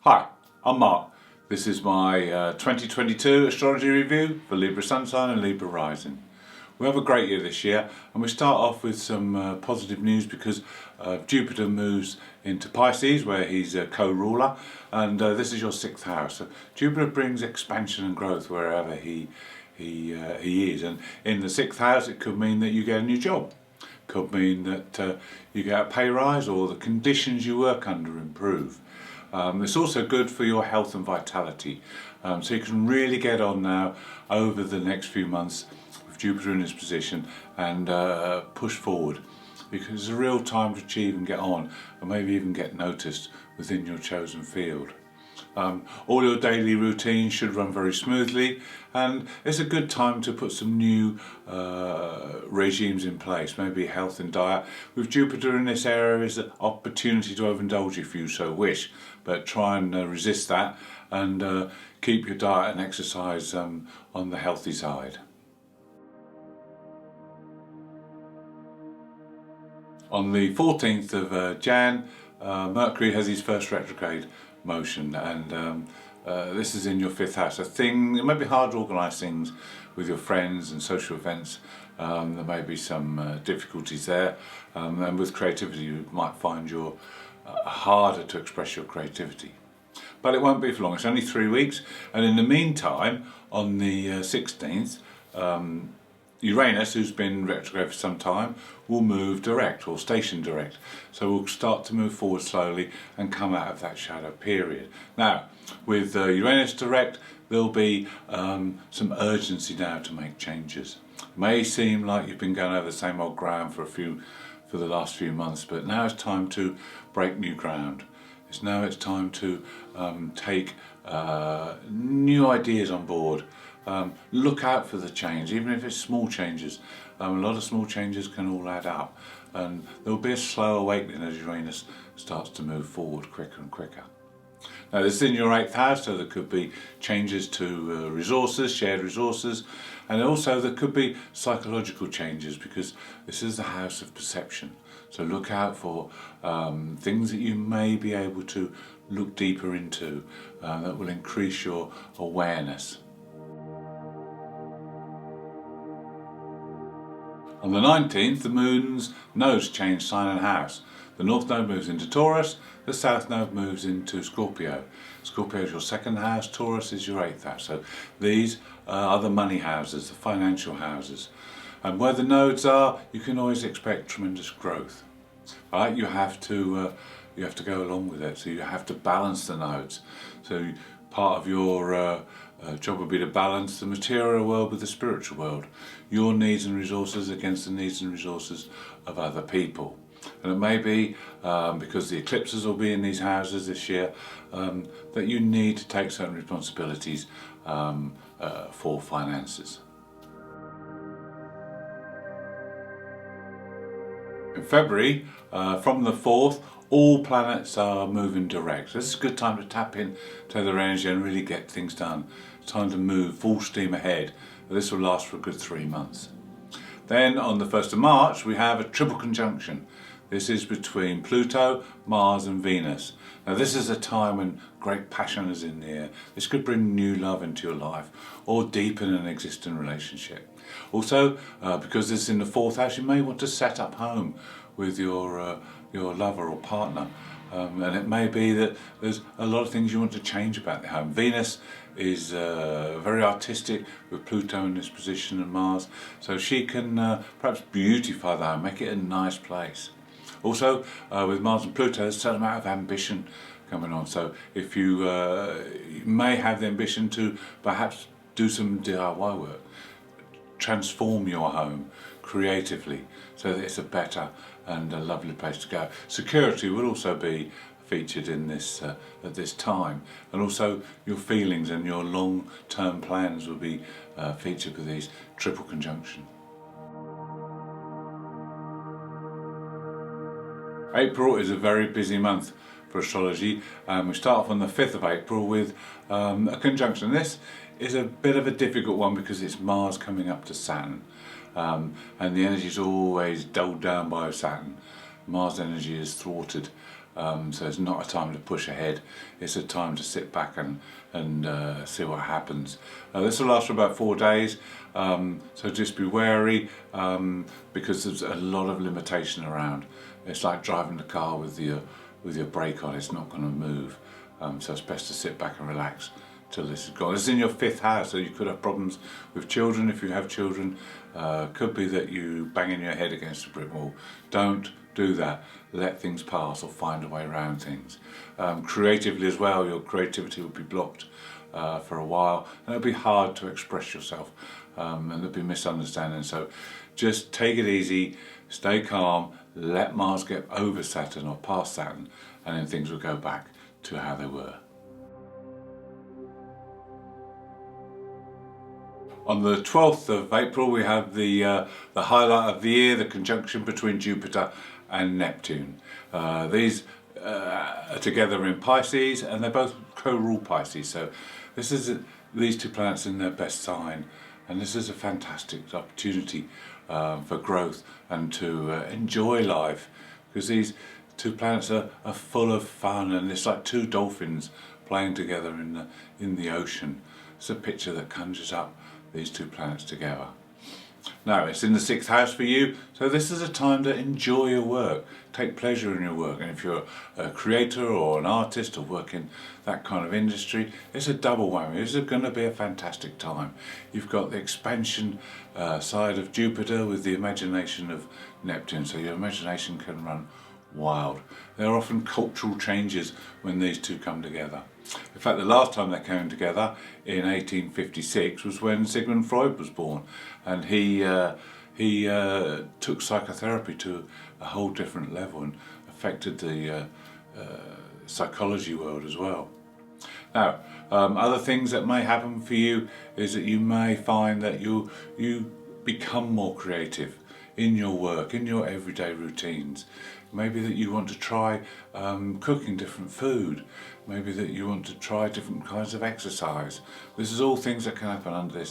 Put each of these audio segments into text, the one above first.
Hi, I'm Mark. This is my 2022 astrology review for Libra Sun sign and Libra rising. We have a great year this year, and we start off with some positive news because Jupiter moves into Pisces, where he's a co-ruler, and this is your 6th house. So Jupiter brings expansion and growth wherever he is, and in the 6th house it could mean that you get a new job. Could mean that you get a pay rise, or the conditions you work under improve. It's also good for your health and vitality, so you can really get on now over the next few months with Jupiter in this position and push forward, because it's a real time to achieve and get on, and maybe even get noticed within your chosen field. All your daily routines should run very smoothly, and it's a good time to put some new regimes in place, maybe health and diet. With Jupiter in this area is an opportunity to overindulge if you so wish, but try and resist that and keep your diet and exercise on the healthy side. On the 14th of Jan, Mercury has his first retrograde motion, and this is in your 5th house. It may be hard to organise things with your friends and social events. There may be some difficulties there, and with creativity you might find you're harder to express your creativity. But it won't be for long, it's only 3 weeks, and in the meantime, on the 16th, Uranus, who's been retrograde for some time, will move direct, or station direct. So we'll start to move forward slowly and come out of that shadow period. Now, with Uranus direct, there'll be some urgency now to make changes. It may seem like you've been going over the same old ground for the last few months, but now it's time to break new ground. It's time to take new ideas on board. Look out for the change, even if it's small changes. A lot of small changes can all add up, and there will be a slow awakening as Uranus starts to move forward quicker and quicker. Now, this is in your 8th house, so there could be changes to resources, shared resources, and also there could be psychological changes, because this is the house of perception. So look out for things that you may be able to look deeper into that will increase your awareness. On the 19th, the moon's nodes change sign and house. The north node moves into Taurus, the south node moves into Scorpio. Scorpio is your 2nd house, Taurus is your 8th house. So these are the money houses, the financial houses. And where the nodes are, you can always expect tremendous growth. Right? You have to go along with it, so you have to balance the nodes. So part of your job would be to balance the material world with the spiritual world, your needs and resources against the needs and resources of other people. And it may be, because the eclipses will be in these houses this year, that you need to take certain responsibilities for finances. In February, from the 4th, all planets are moving direct. This is a good time to tap in to their energy and really get things done. It's time to move full steam ahead. This will last for a good 3 months. Then on the 1st of March, we have a triple conjunction. This is between Pluto, Mars and Venus. Now, this is a time when great passion is in the air. This could bring new love into your life or deepen an existing relationship. Also, because it's in the 4th house, you may want to set up home with your lover or partner. And it may be that there's a lot of things you want to change about the home. Venus is very artistic with Pluto in this position and Mars, so she can perhaps beautify the home, make it a nice place. Also, with Mars and Pluto, there's a certain amount of ambition coming on. So if you may have the ambition to perhaps do some DIY work, transform your home creatively so that it's a better and a lovely place to go. Security will also be featured in this at this time, and also your feelings and your long-term plans will be featured with these triple conjunction. April is a very busy month for astrology. We start off on the 5th of April with a conjunction. This is a bit of a difficult one because it's Mars coming up to Saturn, and the energy is always dulled down by Saturn. Mars energy is thwarted So it's not a time to push ahead, it's a time to sit back and see what happens. This will last for about 4 days, so just be wary, because there's a lot of limitation around. It's like driving the car with your brake on, it's not going to move. So it's best to sit back and relax till this is gone. It's in your 5th house, so you could have problems with children if you have children. Could be that you banging your head against a brick wall. Don't do that. Let things pass or find a way around things. Creatively as well, your creativity will be blocked for a while, and it'll be hard to express yourself, and there'll be misunderstandings. So just take it easy, stay calm, let Mars get over Saturn or past Saturn, and then things will go back to how they were. On the 12th of April we have the highlight of the year, the conjunction between Jupiter and Neptune. These are together in Pisces, and they both co-rule Pisces, so this is these two planets in their best sign, and this is a fantastic opportunity for growth and to enjoy life, because these two planets are full of fun, and it's like two dolphins playing together in the ocean. It's a picture that conjures up these two planets together. Now it's in the 6th house for you, so this is a time to enjoy your work, take pleasure in your work, and if you're a creator or an artist or work in that kind of industry, it's a double whammy. This is going to be a fantastic time. You've got the expansion side of Jupiter with the imagination of Neptune, so your imagination can run wild. There are often cultural changes when these two come together. In fact, the last time they came together in 1856 was when Sigmund Freud was born, and he took psychotherapy to a whole different level and affected the psychology world as well. Now, other things that may happen for you is that you may find that you become more creative in your work, in your everyday routines. Maybe that you want to try cooking different food. Maybe that you want to try different kinds of exercise. This is all things that can happen under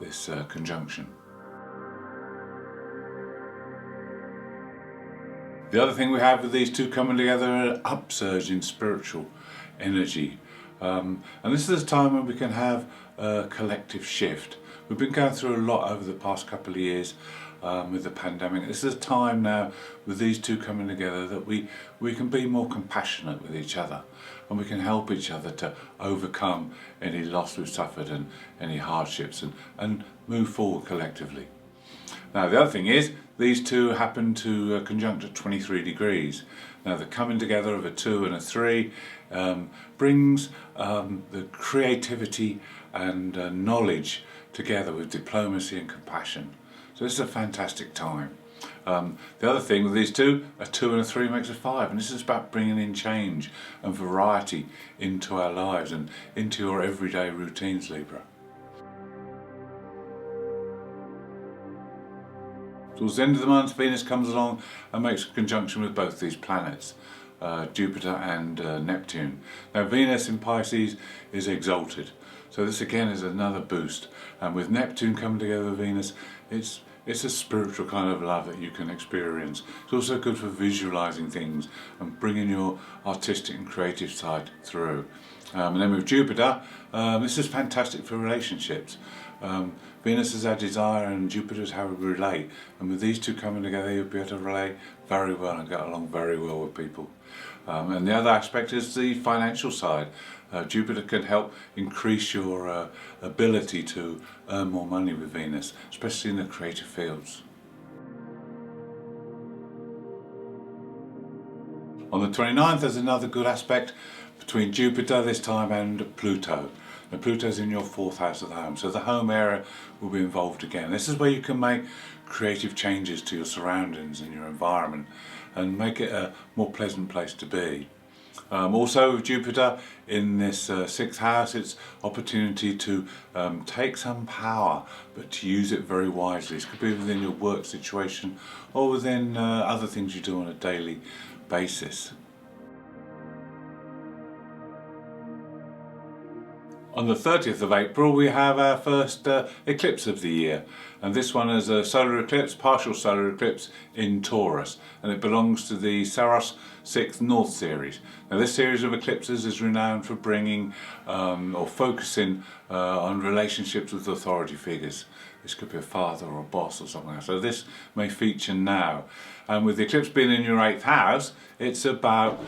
this conjunction. The other thing we have with these two coming together are an upsurge in spiritual energy. And this is a time when we can have a collective shift. We've been going through a lot over the past couple of years with the pandemic. This is a time now with these two coming together that we can be more compassionate with each other, and we can help each other to overcome any loss we've suffered and any hardships, and move forward collectively. Now the other thing is, these two happen to conjunct at 23 degrees. Now the coming together of a 2 and a 3 brings the creativity and knowledge together with diplomacy and compassion. So this is a fantastic time. The other thing with these two, a 2 and a 3 makes a 5, and this is about bringing in change and variety into our lives and into your everyday routines, Libra. Towards the end of the month, Venus comes along and makes a conjunction with both these planets, Jupiter and Neptune. Now Venus in Pisces is exalted, so this again is another boost, and with Neptune coming together with Venus, it's a spiritual kind of love that you can experience. It's also good for visualizing things and bringing your artistic and creative side through. And then with Jupiter, this is fantastic for relationships. Venus is our desire and Jupiter is how we relate, and with these two coming together you'll be able to relate very well and get along very well with people. And the other aspect is the financial side. Jupiter can help increase your ability to earn more money with Venus, especially in the creative fields. On the 29th there's another good aspect between Jupiter this time and Pluto. Now Pluto's in your 4th house of the home, so the home area will be involved again. This is where you can make creative changes to your surroundings and your environment and make it a more pleasant place to be. Also with Jupiter in this 6th house, it's opportunity to take some power but to use it very wisely. This could be within your work situation or within other things you do on a daily basis. On the 30th of April we have our first eclipse of the year, and this one is a solar eclipse, partial solar eclipse in Taurus, and it belongs to the Saros 6th North series. Now this series of eclipses is renowned for bringing or focusing on relationships with authority figures. This could be a father or a boss or something else. So this may feature now. And with the eclipse being in your 8th house, it's about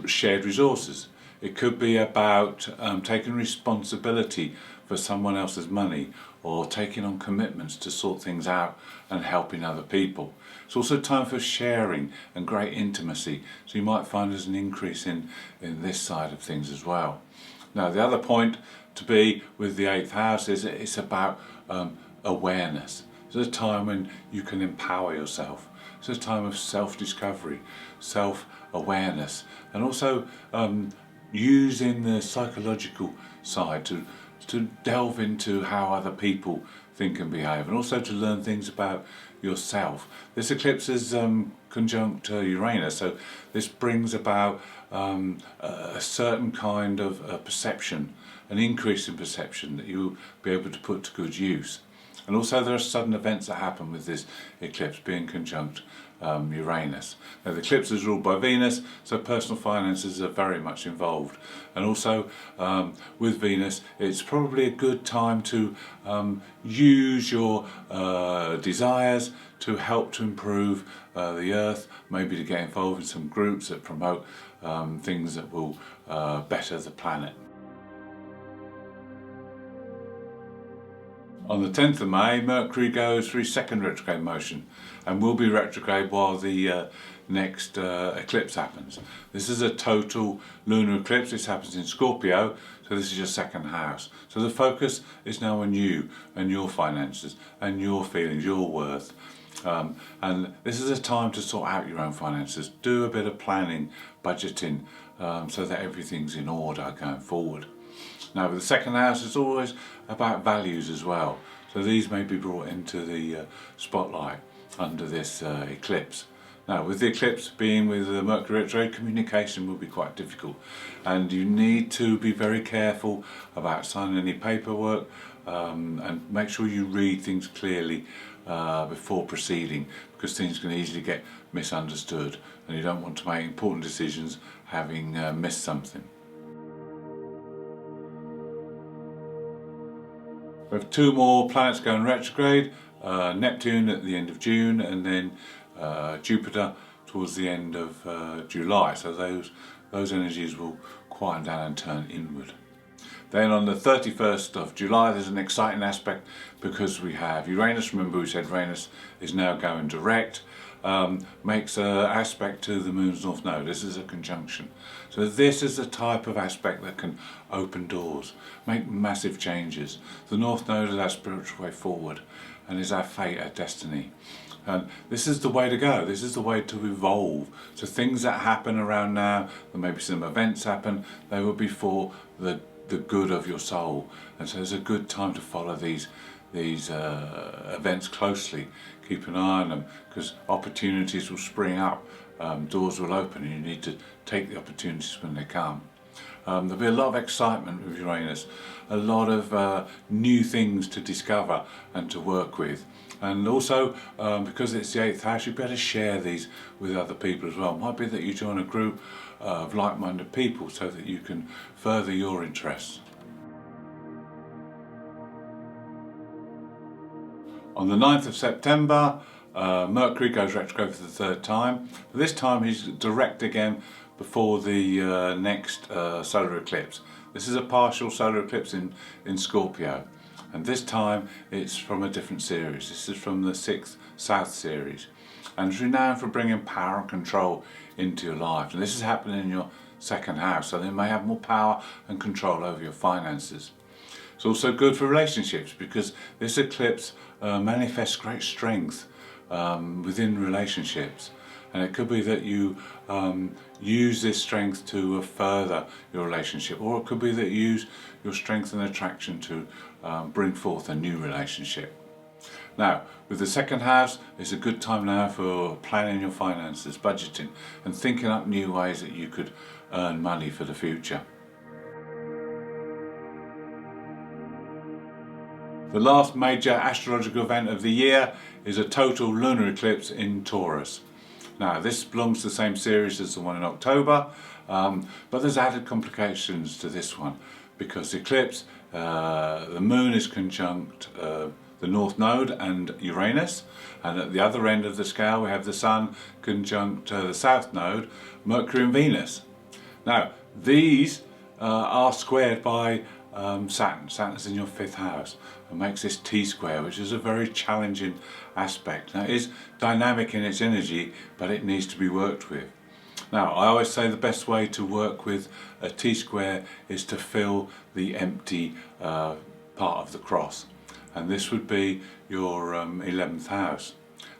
shared resources. It could be about taking responsibility for someone else's money, or taking on commitments to sort things out and helping other people. It's also time for sharing and great intimacy, so you might find there's an increase in this side of things as well. Now the other point to be with the 8th house is it's about awareness. It's a time when you can empower yourself. It's a time of self-discovery, self-awareness, and also using the psychological side to delve into how other people think and behave, and also to learn things about yourself. This eclipse is conjunct Uranus, so this brings about a certain kind of perception, an increase in perception that you'll be able to put to good use. And also there are sudden events that happen with this eclipse being conjunct Uranus. Now the eclipse is ruled by Venus, so personal finances are very much involved. And also with Venus, it's probably a good time to use your desires to help to improve the earth, maybe to get involved in some groups that promote things that will better the planet. On the 10th of May, Mercury goes through second retrograde motion and will be retrograde while the next eclipse happens. This is a total lunar eclipse. This happens in Scorpio, so this is your second house. So the focus is now on you and your finances and your feelings, your worth. And this is a time to sort out your own finances. Do a bit of planning, budgeting, so that everything's in order going forward. Now with the second house, it's always about values as well. So these may be brought into the spotlight under this eclipse. Now with the eclipse being with the Mercury retrograde, communication will be quite difficult, and you need to be very careful about signing any paperwork, and make sure you read things clearly before proceeding, because things can easily get misunderstood and you don't want to make important decisions having missed something. We have two more planets going retrograde, Neptune at the end of June, and then Jupiter towards the end of July. So those energies will quieten down and turn inward. Then on the 31st of July there's an exciting aspect, because we have Uranus. Remember we said Uranus is now going direct. Makes an aspect to the Moon's North Node. This is a conjunction. So this is the type of aspect that can open doors, make massive changes. The North Node is our spiritual way forward and is our fate, our destiny. And this is the way to go. This is the way to evolve. So things that happen around now, there may be some events happen, they will be for the good of your soul. And so it's a good time to follow these events closely. Keep an eye on them, because opportunities will spring up, doors will open, and you need to take the opportunities when they come. There'll be a lot of excitement with Uranus, a lot of new things to discover and to work with. And also, because it's the 8th house, you better share these with other people as well. It might be that you join a group of like-minded people so that you can further your interests. On the 9th of September, Mercury goes retrograde for the third time. This time he's direct again before the next solar eclipse. This is a partial solar eclipse in Scorpio, and this time it's from a different series. This is from the 6th South series, and it's renowned for bringing power and control into your life. And this is happening in your second house, so they may have more power and control over your finances. It's also good for relationships, because this eclipse manifests great strength within relationships, and it could be that you use this strength to further your relationship, or it could be that you use your strength and attraction to bring forth a new relationship. Now with the second house, it's a good time now for planning your finances, budgeting, and thinking up new ways that you could earn money for the future. The last major astrological event of the year is a total lunar eclipse in Taurus. Now this belongs to the same series as the one in October, but there's added complications to this one because the eclipse, the moon is conjunct the North Node and Uranus, and at the other end of the scale we have the Sun conjunct the South Node, Mercury and Venus. Now these are squared by Saturn. Saturn's in your 5th house and makes this T-square, which is a very challenging aspect. Now it is dynamic in its energy, but it needs to be worked with. Now I always say the best way to work with a T-square is to fill the empty part of the cross, and this would be your 11th house.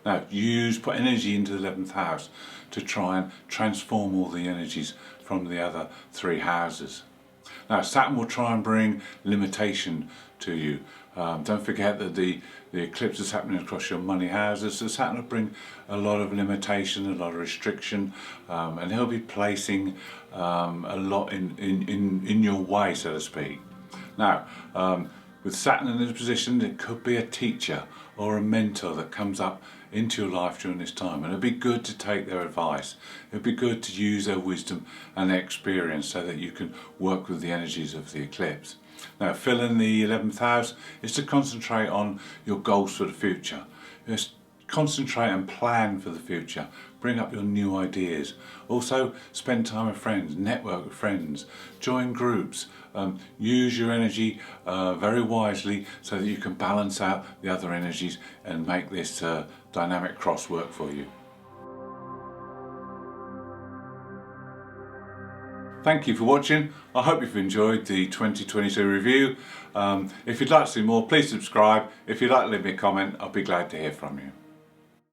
Now put energy into the 11th house to try and transform all the energies from the other 3 houses. Now Saturn will try and bring limitation to you. Don't forget that the eclipse is happening across your money houses, so Saturn will bring a lot of limitation, a lot of restriction, and he'll be placing a lot in your way, so to speak. Now with Saturn in this position, it could be a teacher or a mentor that comes up into your life during this time, and it'd be good to take their advice. It'd be good to use their wisdom and their experience so that you can work with the energies of the eclipse. Now filling the 11th house is to concentrate on your goals for the future. Just concentrate and plan for the future. Bring up your new ideas. Also spend time with friends, network with friends, join groups, use your energy very wisely so that you can balance out the other energies and make this dynamic cross work for you. Thank you for watching. I hope you've enjoyed the 2022 review. If you'd like to see more, please subscribe. If you'd like to leave me a comment, I'll be glad to hear from you.